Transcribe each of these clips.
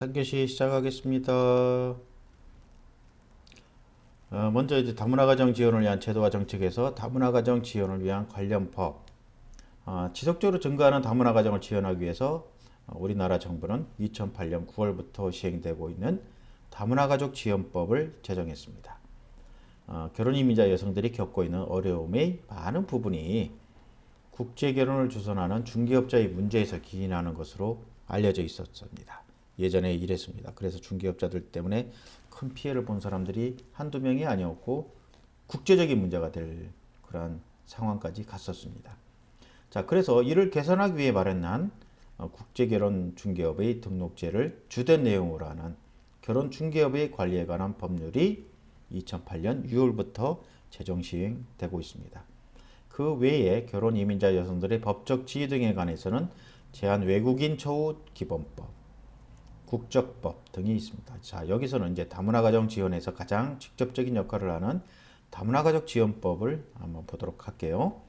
3교시 시작하겠습니다. 먼저 이제 다문화 가정 지원을 위한 제도와 정책에서 다문화 가정 지원을 위한 관련 법. 지속적으로 증가하는 다문화 가정을 지원하기 위해서 우리나라 정부는 2008년 9월부터 시행되고 있는 다문화 가족 지원법을 제정했습니다. 결혼 이민자 여성들이 겪고 있는 어려움의 많은 부분이 국제 결혼을 주선하는 중개업자의 문제에서 기인하는 것으로 알려져 있었습니다. 예전에 이랬습니다. 그래서 중개업자들 때문에 큰 피해를 본 사람들이 한두 명이 아니었고 국제적인 문제가 될 그러한 상황까지 갔었습니다. 자, 그래서 이를 개선하기 위해 마련한 국제결혼중개업의 등록제를 주된 내용으로 하는 결혼중개업의 관리에 관한 법률이 2008년 6월부터 제정 시행되고 있습니다. 그 외에 결혼 이민자 여성들의 법적 지위 등에 관해서는 제한 외국인 처우 기본법, 국적법 등이 있습니다. 자, 여기서는 이제 다문화 가정 지원에서 가장 직접적인 역할을 하는 다문화 가족 지원법을 한번 보도록 할게요.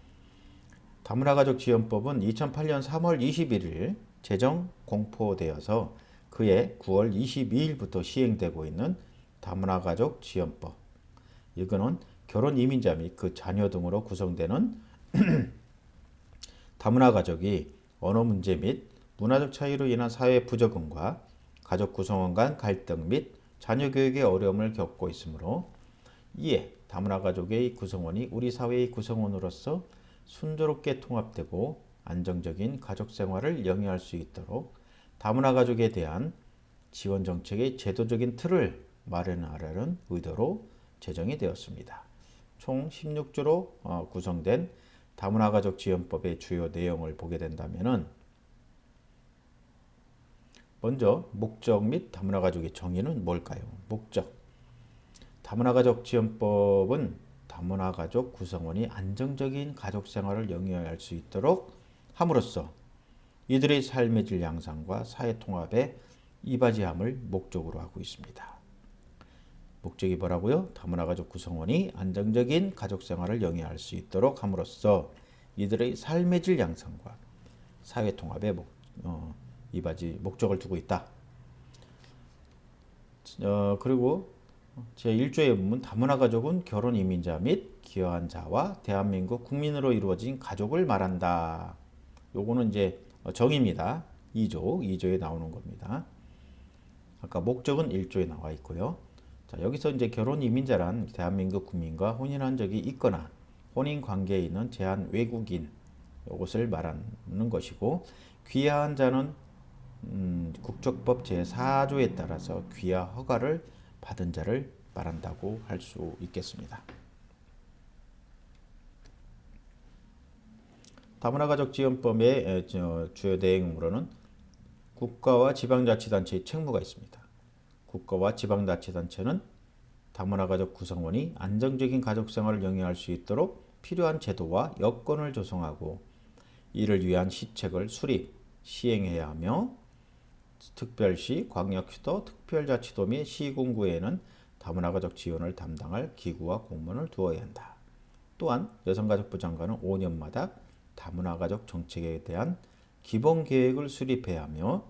다문화 가족 지원법은 2008년 3월 21일 제정 공포되어서 그해 9월 22일부터 시행되고 있는 다문화 가족 지원법. 이거는 결혼 이민자 및 그 자녀 등으로 구성되는 다문화 가족이 언어 문제 및 문화적 차이로 인한 사회 부적응과 가족 구성원 간 갈등 및 자녀 교육의 어려움을 겪고 있으므로 이에 다문화 가족의 구성원이 우리 사회의 구성원으로서 순조롭게 통합되고 안정적인 가족 생활을 영위할 수 있도록 다문화 가족에 대한 지원 정책의 제도적인 틀을 마련하려는 의도로 제정이 되었습니다. 총 16조로 구성된 다문화 가족 지원법의 주요 내용을 보게 된다면은 먼저 목적 및 다문화 가족의 정의는 뭘까요? 목적. 다문화 가족 지원법은 다문화 가족 구성원이 안정적인 가족 생활을 영위할 수 있도록 함으로써 이들의 삶의 질 향상과 사회 통합에 이바지함을 목적으로 하고 있습니다. 목적이 뭐라고요? 다문화 가족 구성원이 안정적인 가족 생활을 영위할 수 있도록 함으로써 이들의 삶의 질 향상과 사회 통합에 이바지 목적을 두고 있다. 그리고 제1조에 보면 다문화 가족은 결혼 이민자 및 기여한 자와 대한민국 국민으로 이루어진 가족을 말한다. 요거는 이제 정의입니다. 2조에 나오는 겁니다. 아까 목적은 1조에 나와 있고요. 자, 여기서 이제 결혼 이민자란 대한민국 국민과 혼인한 적이 있거나 혼인 관계에 있는 제한 외국인 이것을 말하는 것이고, 귀화한 자는 국적법 제4조에 따라서 귀화 허가를 받은 자를 말한다고 할 수 있겠습니다. 다문화 가족 지원법의 주요 내용으로는 국가와 지방자치단체의 책무가 있습니다. 국가와 지방자치단체는 다문화 가족 구성원이 안정적인 가족 생활을 영위할 수 있도록 필요한 제도와 여건을 조성하고 이를 위한 시책을 수립, 시행해야 하며 특별시, 광역시도, 특별자치도 및 시군구에는 다문화 가족 지원을 담당할 기구와 공무원을 두어야 한다. 또한 여성가족부 장관은 5년마다 다문화 가족 정책에 대한 기본 계획을 수립해야 하며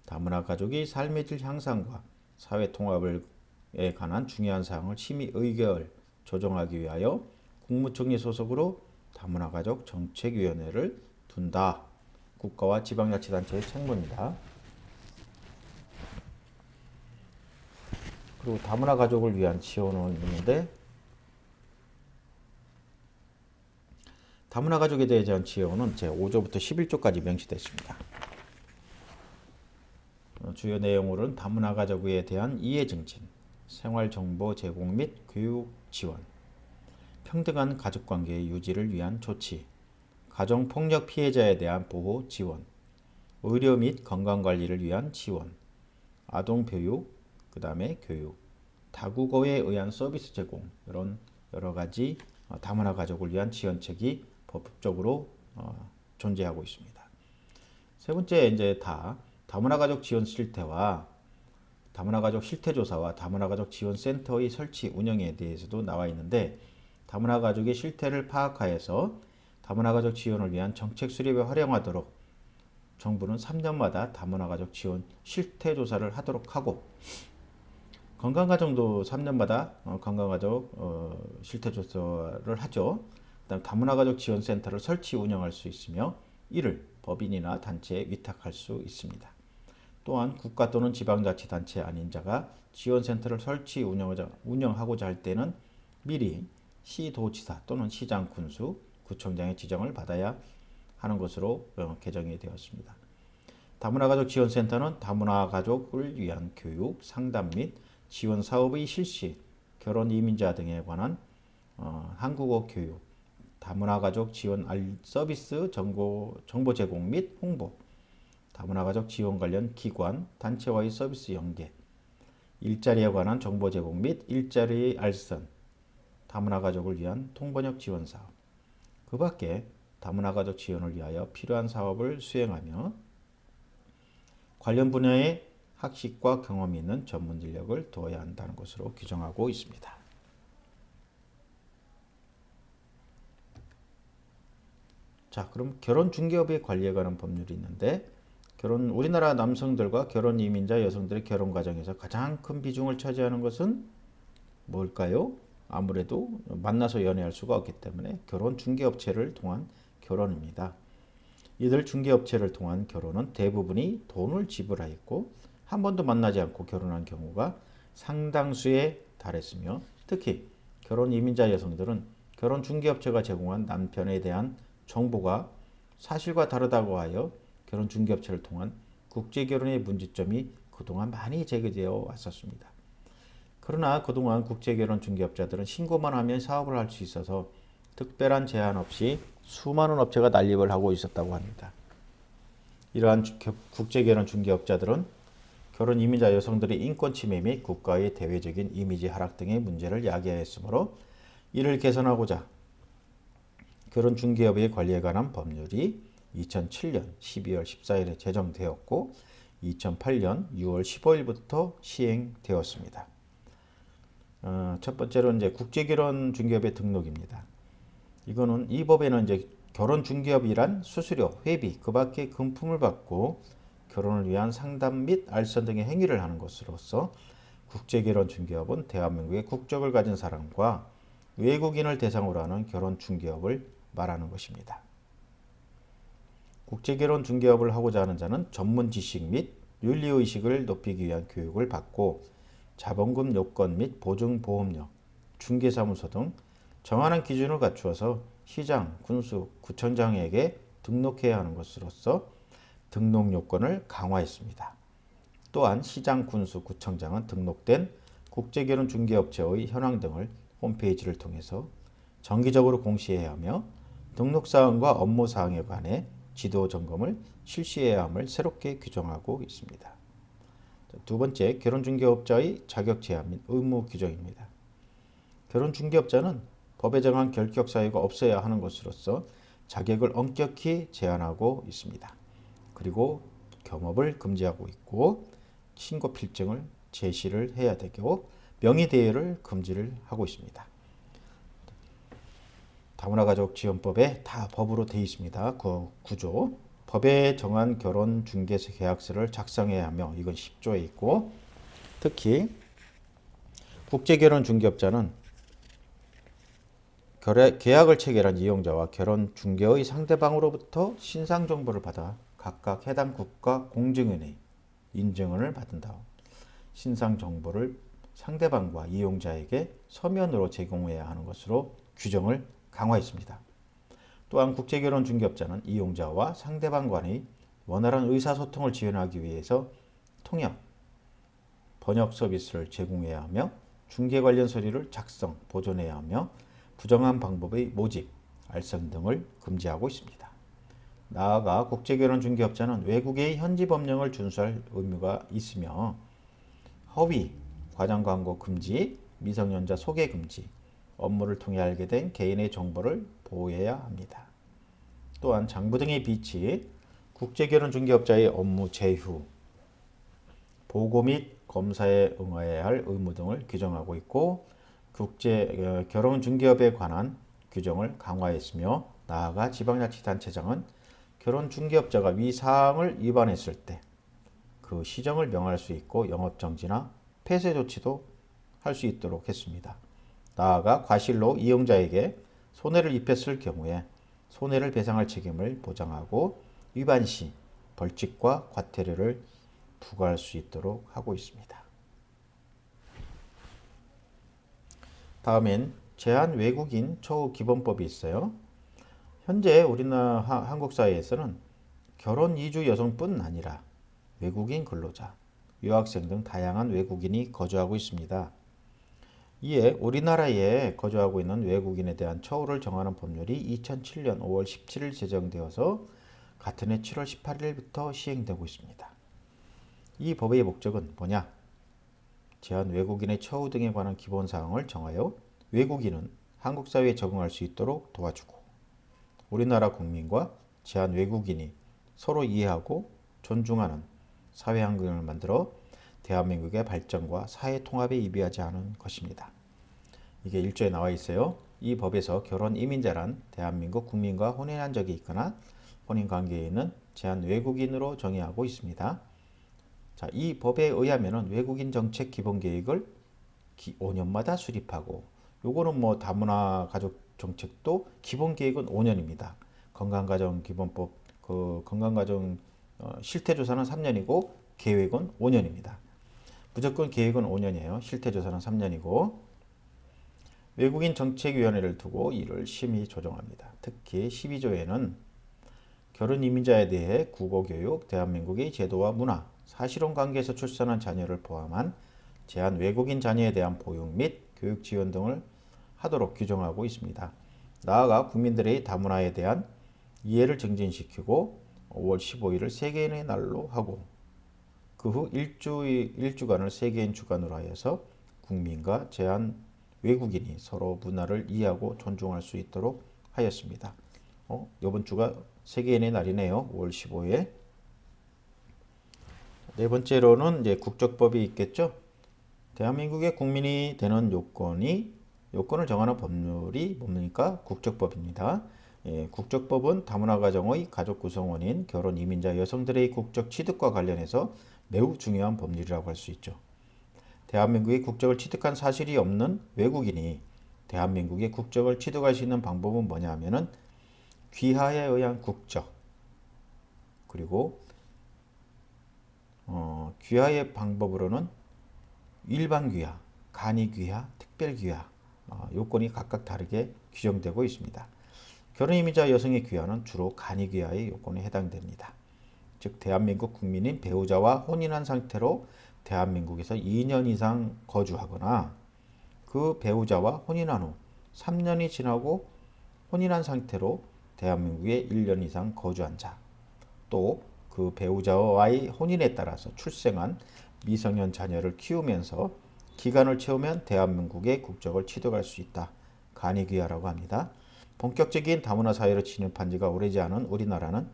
다문화 가족이 삶의 질 향상과 사회 통합에 관한 중요한 사항을 심의 의결, 조정하기 위하여 국무총리 소속으로 다문화 가족 정책위원회를 둔다. 국가와 지방자치단체의 책무입니다. 그리고 다문화 가족을 위한 지원은 있는데, 다문화 가족에 대한 지원은 제5조부터 11조까지 명시됐습니다. 주요 내용으로는 다문화 가족에 대한 이해 증진, 생활 정보 제공 및 교육 지원, 평등한 가족 관계의 유지를 위한 조치, 가정 폭력 피해자에 대한 보호 지원, 의료 및 건강 관리를 위한 지원, 아동 교육, 그다음에 교육, 다국어에 의한 서비스 제공, 이런 여러 가지 다문화 가족을 위한 지원책이 법적으로 존재하고 있습니다. 세 번째, 이제 다문화 가족 지원 실태와 다문화 가족 실태 조사와 다문화 가족 지원 센터의 설치 운영에 대해서도 나와 있는데, 다문화 가족의 실태를 파악하여서 다문화 가족 지원을 위한 정책 수립에 활용하도록 정부는 3년마다 다문화가족 지원 실태조사를 하도록 하고 건강가정도 3년마다 건강가족 실태조사를 하죠. 그다음 다문화가족 지원센터를 설치 운영할 수 있으며 이를 법인이나 단체에 위탁할 수 있습니다. 또한 국가 또는 지방자치단체 아닌 자가 지원센터를 설치 운영하고자 할 때는 미리 시도지사 또는 시장 군수, 구청장의 지정을 받아야 하는 것으로 개정이 되었습니다. 다문화가족 지원센터는 다문화가족을 위한 교육, 상담 및 지원 사업의 실시, 결혼 이민자 등에 관한 한국어 교육, 다문화가족 지원 서비스 정보 제공 및 홍보, 다문화가족 지원 관련 기관, 단체와의 서비스 연계, 일자리에 관한 정보 제공 및 일자리의 알선, 다문화가족을 위한 통번역 지원 사업, 그 밖에 다문화가족 지원을 위하여 필요한 사업을 수행하며 관련 분야의 학식과 경험이 있는 전문 인력을 두어야 한다는 것으로 규정하고 있습니다. 자, 그럼 결혼 중개업의 관리에 관한 법률이 있는데 우리나라 남성들과 결혼 이민자 여성들의 결혼 과정에서 가장 큰 비중을 차지하는 것은 뭘까요? 아무래도 만나서 연애할 수가 없기 때문에 결혼 중개업체를 통한 결혼입니다. 이들 중개업체를 통한 결혼은 대부분이 돈을 지불하였고 한 번도 만나지 않고 결혼한 경우가 상당수에 달했으며 특히 결혼 이민자 여성들은 결혼 중개업체가 제공한 남편에 대한 정보가 사실과 다르다고 하여 결혼 중개업체를 통한 국제결혼의 문제점이 그동안 많이 제기되어 왔었습니다. 그러나 그동안 국제결혼 중개업자들은 신고만 하면 사업을 할 수 있어서 특별한 제한 없이 수많은 업체가 난립을 하고 있었다고 합니다. 이러한 국제결혼 중개업자들은 결혼 이민자 여성들의 인권 침해 및 국가의 대외적인 이미지 하락 등의 문제를 야기하였으므로 이를 개선하고자 결혼 중개업의 관리에 관한 법률이 2007년 12월 14일에 제정되었고 2008년 6월 15일부터 시행되었습니다. 첫 번째로 이제 국제결혼 중개업의 등록입니다. 이 법에는 이제 결혼 중개업이란 수수료, 회비, 그 밖에 금품을 받고 결혼을 위한 상담 및 알선 등의 행위를 하는 것으로서 국제결혼 중개업은 대한민국의 국적을 가진 사람과 외국인을 대상으로 하는 결혼 중개업을 말하는 것입니다. 국제결혼 중개업을 하고자 하는 자는 전문 지식 및 윤리의식을 높이기 위한 교육을 받고 자본금 요건 및 보증보험료, 중개사무소 등 정한한 기준을 갖추어서 시장, 군수, 구청장에게 등록해야 하는 것으로서 등록 요건을 강화했습니다. 또한 시장, 군수, 구청장은 등록된 국제결혼 중개업체의 현황 등을 홈페이지를 통해서 정기적으로 공시해야 하며 등록사항과 업무사항에 관해 지도 점검을 실시해야 함을 새롭게 규정하고 있습니다. 두 번째, 결혼중개업자의 자격 제한 및 의무 규정입니다. 결혼중개업자는 법에 정한 결격 사유가 없어야 하는 것으로서 자격을 엄격히 제한하고 있습니다. 그리고 겸업을 금지하고 있고 신고 필증을 제시를 해야 되고 명의대여를 금지를 하고 있습니다. 다문화가족지원법에 다 법으로 되어 있습니다. 그 구조. 법에 정한 결혼 중개사 계약서를 작성해야 하며 이건 10조에 있고 특히 국제결혼 중개업자는 계약을 체결한 이용자와 결혼 중개의 상대방으로부터 신상 정보를 받아 각각 해당 국가 공증인의 인증을 받은 다음 신상 정보를 상대방과 이용자에게 서면으로 제공해야 하는 것으로 규정을 강화했습니다. 또한 국제결혼 중개업자는 이용자와 상대방 간의 원활한 의사소통을 지원하기 위해서 통역, 번역 서비스를 제공해야 하며 중개 관련 서류를 작성, 보존해야 하며 부정한 방법의 모집, 알선 등을 금지하고 있습니다. 나아가 국제결혼 중개업자는 외국의 현지 법령을 준수할 의무가 있으며 허위, 과장 광고 금지, 미성년자 소개 금지, 업무를 통해 알게 된 개인의 정보를 보호해야 합니다. 또한 장부 등의 비치, 국제결혼 중개업자의 업무 제휴, 보고 및 검사에 응해야 할 의무 등을 규정하고 있고 결혼 중개업에 관한 규정을 강화했으며 나아가 지방자치단체장은 결혼 중개업자가 위 사항을 위반했을 때 그 시정을 명할 수 있고 영업정지나 폐쇄 조치도 할 수 있도록 했습니다. 나아가 과실로 이용자에게 손해를 입혔을 경우에 손해를 배상할 책임을 보장하고 위반 시 벌칙과 과태료를 부과할 수 있도록 하고 있습니다. 다음엔 제한 외국인 처우 기본법이 있어요. 현재 우리나라 한국 사회에서는 결혼 이주 여성뿐 아니라 외국인 근로자, 유학생 등 다양한 외국인이 거주하고 있습니다. 이에 우리나라에 거주하고 있는 외국인에 대한 처우를 정하는 법률이 2007년 5월 17일 제정되어서 같은 해 7월 18일부터 시행되고 있습니다. 이 법의 목적은 뭐냐? 제한 외국인의 처우 등에 관한 기본사항을 정하여 외국인은 한국 사회에 적응할 수 있도록 도와주고 우리나라 국민과 제한 외국인이 서로 이해하고 존중하는 사회 환경을 만들어 대한민국의 발전과 사회 통합에 이바지하지 않은 것입니다. 이게 1조에 나와 있어요. 이 법에서 결혼 이민자란 대한민국 국민과 혼인한 적이 있거나 혼인 관계에 있는 제한 외국인으로 정의하고 있습니다. 자, 이 법에 의하면 외국인 정책 기본 계획을 5년마다 수립하고 요거는 뭐 다문화 가족 정책도 기본 계획은 5년입니다. 건강가정 기본법 건강가정 실태조사는 3년이고 계획은 5년입니다. 무조건 계획은 5년이에요. 실태조사는 3년이고 외국인 정책위원회를 두고 이를 심의 조정합니다. 특히 12조에는 결혼 이민자에 대해 국어교육, 대한민국의 제도와 문화, 사실혼 관계에서 출산한 자녀를 포함한 제한 외국인 자녀에 대한 보육 및 교육 지원 등을 하도록 규정하고 있습니다. 나아가 국민들의 다문화에 대한 이해를 증진시키고 5월 15일을 세계인의 날로 하고 그 후 일주간을 세계인 주간으로 하여서 국민과 제한 외국인이 서로 문화를 이해하고 존중할 수 있도록 하였습니다. 이번 주가 세계인의 날이네요. 5월 15일. 네 번째로는 이제 국적법이 있겠죠. 대한민국의 국민이 되는 요건을 정하는 법률이 뭡니까? 국적법입니다. 국적법은 다문화 가정의 가족 구성원인 결혼 이민자 여성들의 국적 취득과 관련해서 매우 중요한 법률이라고 할 수 있죠. 대한민국의 국적을 취득한 사실이 없는 외국인이 대한민국의 국적을 취득할 수 있는 방법은 뭐냐 하면은 귀하에 의한 국적 그리고 귀하의 방법으로는 일반 귀하, 간이 귀하, 특별 귀하 요건이 각각 다르게 규정되고 있습니다. 결혼 이민자 여성의 귀하는 주로 간이 귀하의 요건에 해당됩니다. 즉 대한민국 국민인 배우자와 혼인한 상태로 대한민국에서 2년 이상 거주하거나 그 배우자와 혼인한 후 3년이 지나고 혼인한 상태로 대한민국에 1년 이상 거주한 자, 또 그 배우자와의 혼인에 따라서 출생한 미성년 자녀를 키우면서 기간을 채우면 대한민국의 국적을 취득할 수 있다. 간이귀하라고 합니다. 본격적인 다문화 사회로 진입한 지가 오래지 않은 우리나라는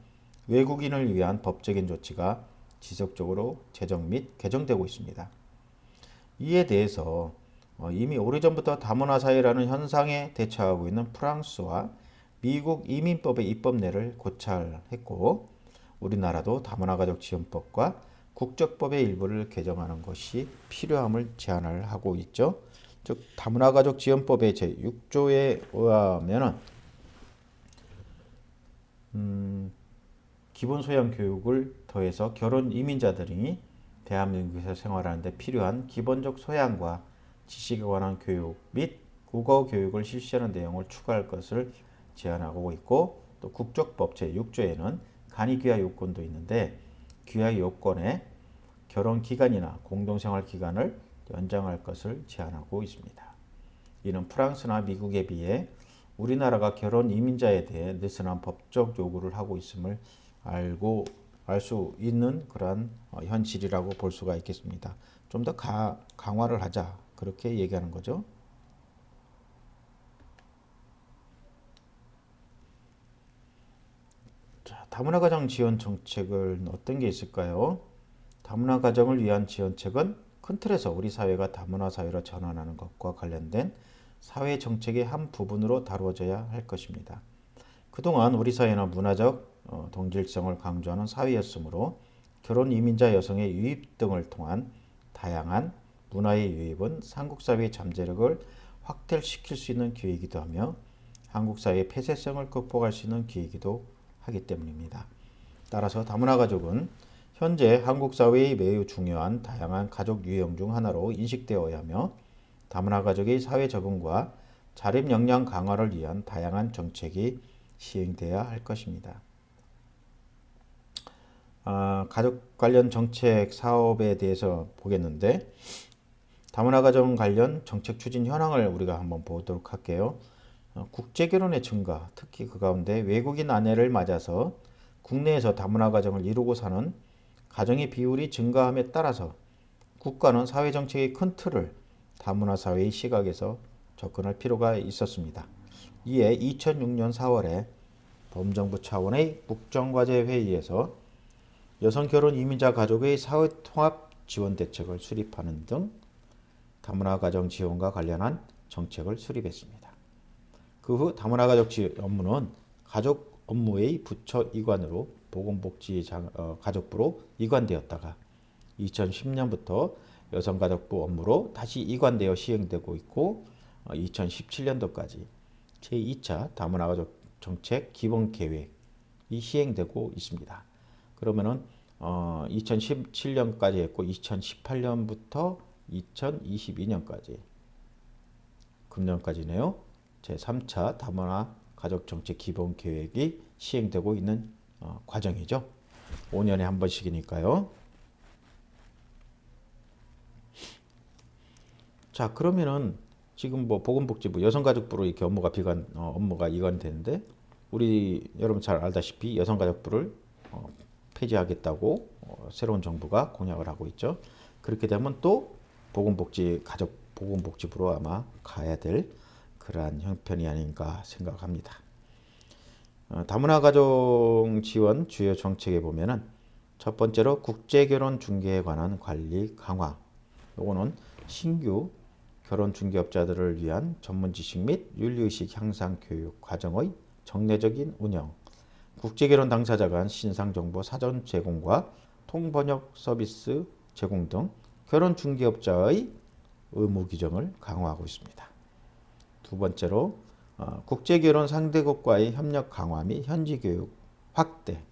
외국인을 위한 법적인 조치가 지속적으로 제정 및 개정되고 있습니다. 이에 대해서 이미 오래전부터 다문화 사회라는 현상에 대처하고 있는 프랑스와 미국 이민법의 입법례를 고찰했고 우리나라도 다문화 가족 지원법과 국적법의 일부를 개정하는 것이 필요함을 제안을 하고 있죠. 즉 다문화 가족 지원법의 제6조에 의하면은 기본 소양 교육을 더해서 결혼 이민자들이 대한민국에서 생활하는 데 필요한 기본적 소양과 지식에 관한 교육 및 국어 교육을 실시하는 내용을 추가할 것을 제안하고 있고 또 국적법 제6조에는 간이귀하 요건도 있는데 귀하 요건에 결혼 기간이나 공동생활 기간을 연장할 것을 제안하고 있습니다. 이는 프랑스나 미국에 비해 우리나라가 결혼 이민자에 대해 느슨한 법적 요구를 하고 있음을 알 수 있는 그러한 현실이라고 볼 수가 있겠습니다. 좀 더 강화를 하자 그렇게 얘기하는 거죠. 자, 다문화 가정 지원 정책은 어떤 게 있을까요? 다문화 가정을 위한 지원책은 큰 틀에서 우리 사회가 다문화 사회로 전환하는 것과 관련된 사회 정책의 한 부분으로 다루어져야 할 것입니다. 그동안 우리 사회는 문화적, 동질성을 강조하는 사회였으므로 결혼 이민자 여성의 유입 등을 통한 다양한 문화의 유입은 한국 사회의 잠재력을 확대시킬 수 있는 기회이기도 하며 한국 사회의 폐쇄성을 극복할 수 있는 기회이기도 하기 때문입니다. 따라서 다문화 가족은 현재 한국 사회의 매우 중요한 다양한 가족 유형 중 하나로 인식되어야 하며 다문화 가족의 사회 적응과 자립 역량 강화를 위한 다양한 정책이 시행돼야 할 것입니다. 가족 관련 정책 사업에 대해서 보겠는데 다문화 가정 관련 정책 추진 현황을 우리가 한번 보도록 할게요. 국제 결혼의 증가, 특히 그 가운데 외국인 아내를 맞아서 국내에서 다문화 가정을 이루고 사는 가정의 비율이 증가함에 따라서 국가는 사회 정책의 큰 틀을 다문화 사회의 시각에서 접근할 필요가 있었습니다. 이에 2006년 4월에 범정부 차원의 국정과제 회의에서 여성 결혼 이민자 가족의 사회 통합 지원 대책을 수립하는 등 다문화 가정 지원과 관련한 정책을 수립했습니다. 그 후 다문화 가족 업무는 가족 업무의 부처 이관으로 보건복지가족부로 이관되었다가 2010년부터 여성가족부 업무로 다시 이관되어 시행되고 있고 2017년도까지 제2차 다문화 가족 정책 기본 계획이 시행되고 있습니다. 그러면은 2017년까지 했고 2018년부터 2022년까지 금년까지네요. 제3차 다문화 가족 정책 기본 계획이 시행되고 있는 과정이죠. 5년에 한 번씩이니까요. 자, 그러면은 지금 뭐 보건복지부, 여성가족부로 이렇게 업무가 이관되는데 우리 여러분 잘 알다시피 여성가족부를 폐지하겠다고 새로운 정부가 공약을 하고 있죠. 그렇게 되면 또 보건복지부로 아마 가야 될 그러한 형편이 아닌가 생각합니다. 다문화 가정 지원 주요 정책에 보면은 첫 번째로 국제결혼 중개에 관한 관리 강화. 요거는 신규 결혼 중개업자들을 위한 전문 지식 및 윤리의식 향상 교육 과정의 정례적인 운영, 국제결혼 당사자 간 신상 정보 사전 제공과 통번역 서비스 제공 등 결혼 중개업자의 의무 규정을 강화하고 있습니다. 두 번째로 국제결혼 상대국과의 협력 강화 및 현지 교육 확대.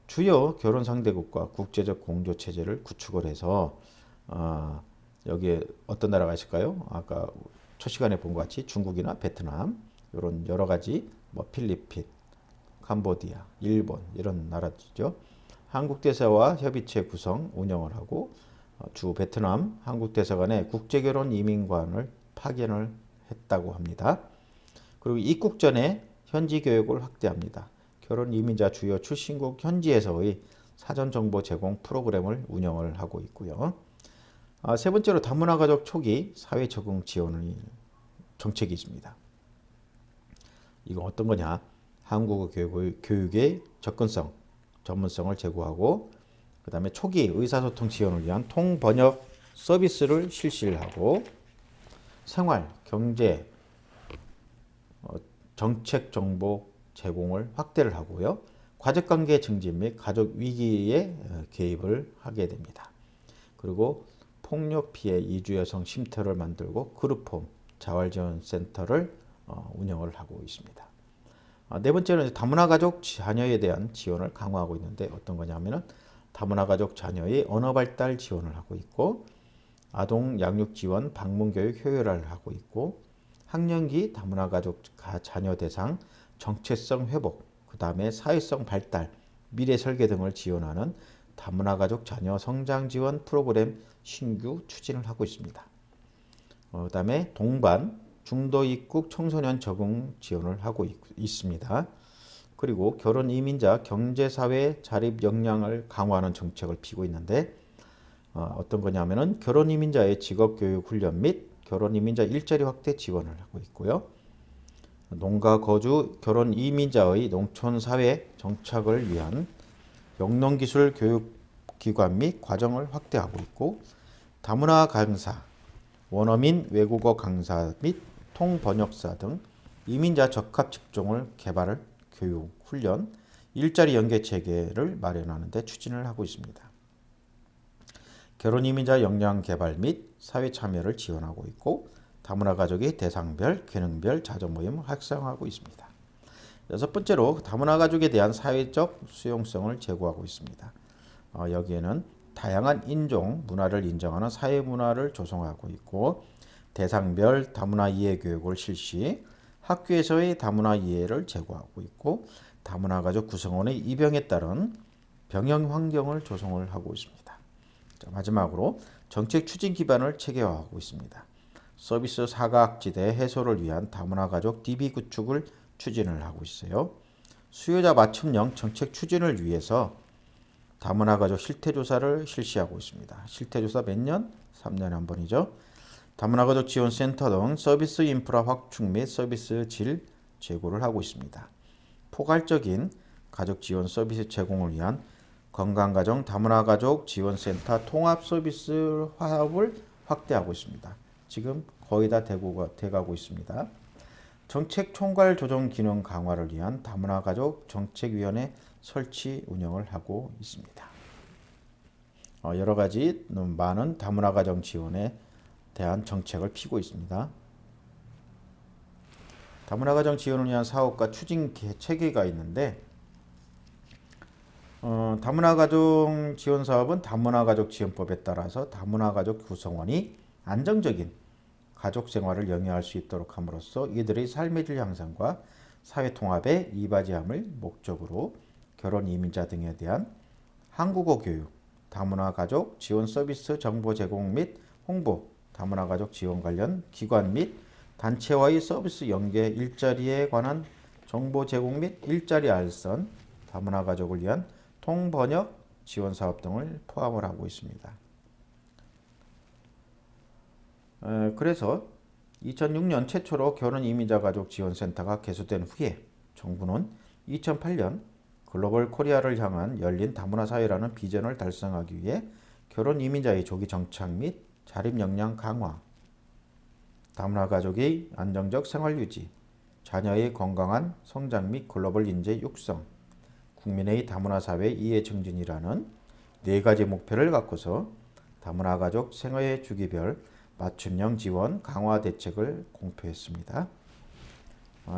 주요 결혼 상대국과 국제적 공조 체제를 구축을 해서 여기에 어떤 나라가 있을까요? 아까 첫 시간에 본 것 같이 중국이나 베트남 이런 여러 가지 뭐 필리핀, 캄보디아, 일본 이런 나라죠. 한국 대사와 협의체 구성 운영을 하고 주 베트남 한국 대사관에 국제결혼 이민관을 파견을 했다고 합니다. 그리고 입국 전에 현지 교육을 확대합니다. 결혼 이민자 주요 출신국 현지에서의 사전 정보 제공 프로그램을 운영을 하고 있고요. 세 번째로 다문화 가족 초기 사회 적응 지원 정책이 있습니다. 이건 어떤 거냐? 한국어 교육의 접근성, 전문성을 제고하고 그 다음에 초기 의사소통 지원을 위한 통번역 서비스를 실시를 하고 생활, 경제, 정책 정보 제공을 확대를 하고요. 가족관계 증진 및 가족 위기에 개입을 하게 됩니다. 그리고 폭력 피해 이주 여성 쉼터를 만들고 그룹홈 자활지원센터를 운영을 하고 있습니다. 네 번째는 다문화 가족 자녀에 대한 지원을 강화하고 있는데 어떤 거냐면은 다문화 가족 자녀의 언어 발달 지원을 하고 있고 아동 양육 지원 방문 교육 효율화를 하고 있고 학령기 다문화 가족 자녀 대상 정체성 회복 그 다음에 사회성 발달 미래 설계 등을 지원하는 다문화 가족 자녀 성장 지원 프로그램 신규 추진을 하고 있습니다. 그 다음에 동반 중도 입국 청소년 적응 지원을 하고 있습니다. 그리고 결혼 이민자 경제사회 자립 역량을 강화하는 정책을 피고 있는데 어떤 거냐면은 결혼 이민자의 직업교육 훈련 및 결혼 이민자 일자리 확대 지원을 하고 있고요. 농가 거주 결혼 이민자의 농촌 사회 정착을 위한 영농기술 교육기관 및 과정을 확대하고 있고 다문화 강사, 원어민 외국어 강사 및 통번역사 등 이민자 적합 직종을 개발을 교육 훈련, 일자리 연계 체계를 마련하는 데 추진을 하고 있습니다. 결혼 이민자 역량 개발 및 사회 참여를 지원하고 있고 다문화 가족의 대상별, 기능별 자조 모임을 활성화하고 있습니다. 여섯 번째로 다문화 가족에 대한 사회적 수용성을 제고하고 있습니다. 여기에는 다양한 인종, 문화를 인정하는 사회 문화를 조성하고 있고 대상별 다문화 이해 교육을 실시, 학교에서의 다문화 이해를 제고하고 있고 다문화 가족 구성원의 입영에 따른 병영 환경을 조성을 하고 있습니다. 자, 마지막으로 정책 추진 기반을 체계화하고 있습니다. 서비스 사각지대 해소를 위한 다문화 가족 DB 구축을 추진을 하고 있어요. 수요자 맞춤형 정책 추진을 위해서 다문화 가족 실태조사를 실시하고 있습니다. 실태조사 몇 년? 3년에 한 번이죠. 다문화 가족 지원센터 등 서비스 인프라 확충 및 서비스 질 제고를 하고 있습니다. 포괄적인 가족 지원 서비스 제공을 위한 건강가정 다문화 가족 지원센터 통합 서비스 화합을 확대하고 있습니다. 지금 거의 다 돼가고 있습니다. 정책 총괄 조정 기능 강화를 위한 다문화 가족 정책위원회 설치 운영을 하고 있습니다. 여러 가지 많은 다문화 가정 지원에 대한 정책을 피고 있습니다. 다문화 가정 지원을 위한 사업과 추진 체계가 있는데 다문화 가족 지원 사업은 다문화 가족 지원법에 따라서 다문화 가족 구성원이 안정적인 가족 생활을 영위할 수 있도록 함으로써 이들의 삶의 질 향상과 사회 통합에 이바지함을 목적으로 결혼 이민자 등에 대한 한국어 교육, 다문화 가족 지원 서비스 정보 제공 및 홍보, 다문화 가족 지원 관련 기관 및 단체와의 서비스 연계, 일자리에 관한 정보 제공 및 일자리 알선, 다문화 가족을 위한 통번역 지원 사업 등을 포함을 하고 있습니다. 그래서 2006년 최초로 결혼 이민자 가족 지원센터가 개소된 후에 정부는 2008년 글로벌 코리아를 향한 열린 다문화 사회라는 비전을 달성하기 위해 결혼 이민자의 조기 정착 및 자립 역량 강화, 다문화 가족의 안정적 생활 유지, 자녀의 건강한 성장 및 글로벌 인재 육성, 국민의 다문화 사회 이해 증진이라는 네 가지 목표를 갖고서 다문화 가족 생애 주기별 맞춤형 지원 강화 대책을 공표했습니다.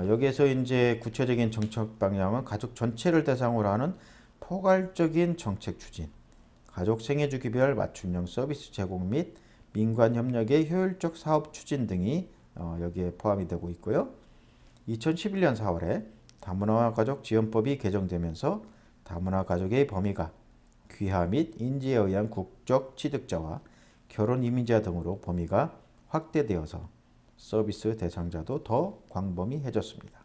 여기에서 이제 구체적인 정책 방향은 가족 전체를 대상으로 하는 포괄적인 정책 추진, 가족 생애 주기별 맞춤형 서비스 제공 및 민관 협력의 효율적 사업 추진 등이 여기에 포함이 되고 있고요. 2011년 4월에 다문화 가족 지원법이 개정되면서 다문화 가족의 범위가 귀하 및 인지에 의한 국적 취득자와 결혼 이민자 등으로 범위가 확대되어서 서비스 대상자도 더 광범위해졌습니다.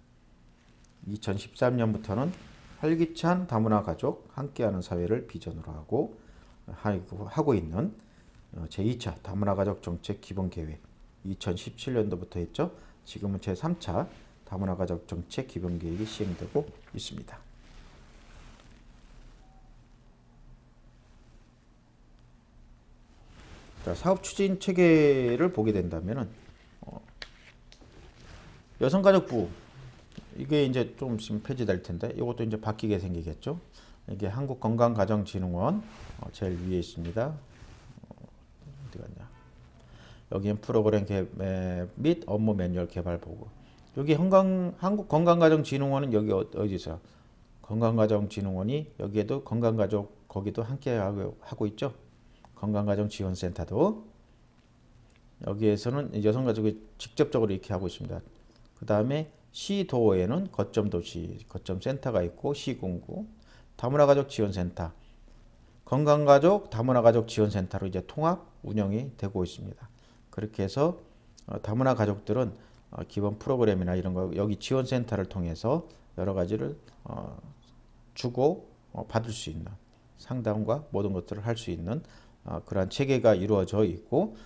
2013년부터는 활기찬 다문화 가족 함께하는 사회를 비전으로 하고 있는 제2차 다문화 가족 정책 기본 계획 2017년도부터 했죠. 지금은 제3차 다문화 가족 정책 기본 계획이 시행되고 있습니다. 자, 사업 추진 체계를 보게 된다면은 여성가족부 이게 이제 좀 있으면 폐지될 텐데 이것도 이제 바뀌게 생기겠죠. 이게 한국건강가정진흥원 제일 위에 있습니다. 어디 갔냐? 여기는 프로그램 및 업무 매뉴얼 개발 보고. 여기 한국건강가정진흥원은 여기 어디서? 건강가정진흥원이 여기에도 건강가족 거기도 함께 하고 있죠. 건강가정지원센터도 여기에서는 여성가족이 직접적으로 이렇게 하고 있습니다. 그 다음에 시도에는 거점도시, 거점센터가 있고 시군구, 다문화가족 지원센터, 건강가족, 다문화가족 지원센터로 이제 통합 운영이 되고 있습니다. 그렇게 해서 다문화 가족들은 기본 프로그램이나 이런 거 여기 지원센터를 통해서 여러 가지를 주고 받을 수 있는 상담과 모든 것들을 할 수 있는 그러한 체계가 이루어져 있고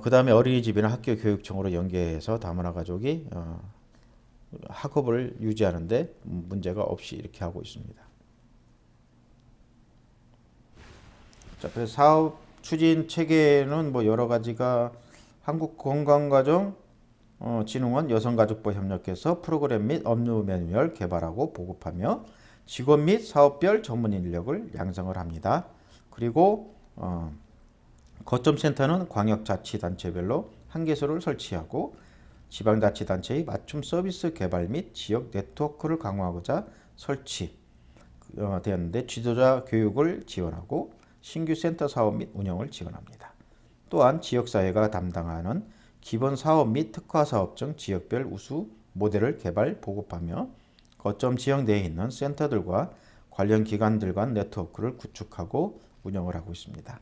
그 다음에 어린이집이나 학교 교육청으로 연계해서 다문화 가족이 학업을 유지하는데 문제가 없이 이렇게 하고 있습니다. 자, 그래서 사업 추진 체계는 뭐 여러 가지가 한국건강가정 진흥원 여성가족부 협력해서 프로그램 및 업무 매뉴얼 개발하고 보급하며 직원 및 사업별 전문 인력을 양성을 합니다. 그리고 거점센터는 광역자치단체별로 한 개소를 설치하고 지방자치단체의 맞춤 서비스 개발 및 지역 네트워크를 강화하고자 설치되었는데 지도자 교육을 지원하고 신규 센터 사업 및 운영을 지원합니다. 또한 지역사회가 담당하는 기본 사업 및 특화 사업 등 지역별 우수 모델을 개발 보급하며 거점 지역 내에 있는 센터들과 관련 기관들 간 네트워크를 구축하고 운영을 하고 있습니다.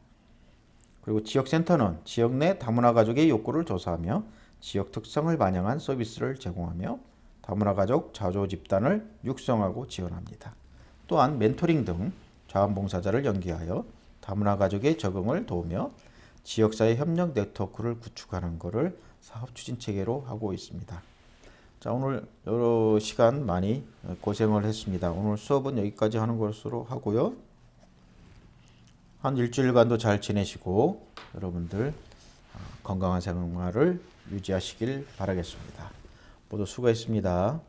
그리고 지역센터는 지역 내 다문화 가족의 욕구를 조사하며 지역 특성을 반영한 서비스를 제공하며 다문화 가족 자조 집단을 육성하고 지원합니다. 또한 멘토링 등 자원봉사자를 연계하여 다문화 가족의 적응을 도우며 지역사회 협력 네트워크를 구축하는 것을 사업 추진 체계로 하고 있습니다. 자, 오늘 여러 시간 많이 고생을 했습니다. 오늘 수업은 여기까지 하는 것으로 하고요. 한 일주일간도 잘 지내시고 여러분들 건강한 생활을 유지하시길 바라겠습니다. 모두 수고했습니다.